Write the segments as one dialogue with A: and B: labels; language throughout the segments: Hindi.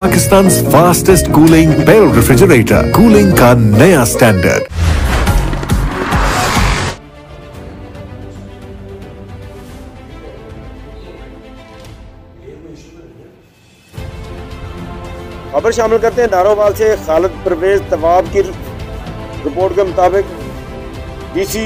A: Pakistan fastest cooling barrel refrigerator, cooling का नया स्टैंडर्ड।
B: खबर शामिल करते हैं नारोवाल से। खालद परोवेज तवाब की रिपोर्ट के मुताबिक डीसी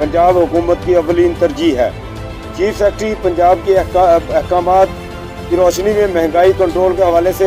B: पंजाब हुकूमत की अवलीन तरजीह है। चीफ सेक्रेटरी पंजाब की एहकामात की रोशनी में महंगाई कंट्रोल के हवाले से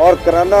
B: और करेयाना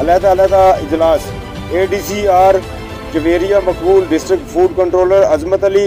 B: अलहदा इजलास। ADCR Javeria Maqbool, district food controller Azmat Ali,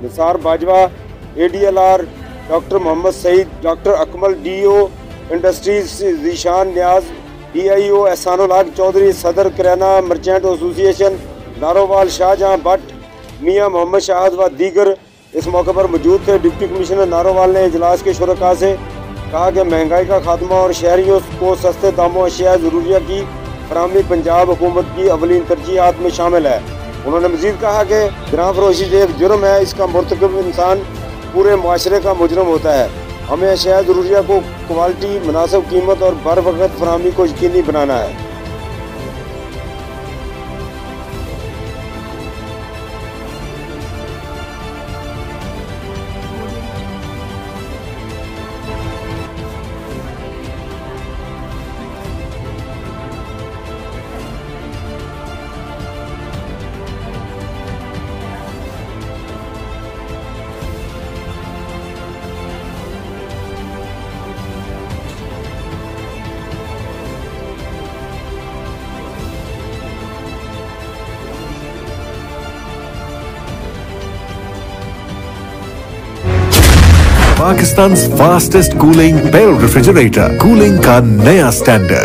B: Nisar Bajwa, ADLR doctor Mohammad Saeed, doctor Akmal, DO industries Zeeshan Niaz, DIO Ehsanul Haq Chaudhry, सदर करेयाना मर्चेंट एसोसिएशन नारोवाल शाहजहां भट्ट, मियां मोहम्मद शाहद व दीगर इस मौके पर मौजूद थे। डिप्टी कमिश्नर नारोवाल ने इजलास के शुरका से कहा कि महंगाई का खात्मा और शहरियों को सस्ते दामों एशियाज़रूरिया की फराहमी पंजाब हुकूमत की अवलीन तरजीहात में शामिल है। उन्होंने मजीद कहा कि गिरां फरोशी एक जुर्म है, इसका मुर्तकब इंसान पूरे माशरे का मुजरम होता है। हमें एशियाज़रूरिया को क्वालिटी, मुनासिब कीमत और बर वक्त फराहमी को यकीनी बनाना है।
A: Pakistan fastest cooling barrel refrigerator, cooling का नया स्टैंडर्ड।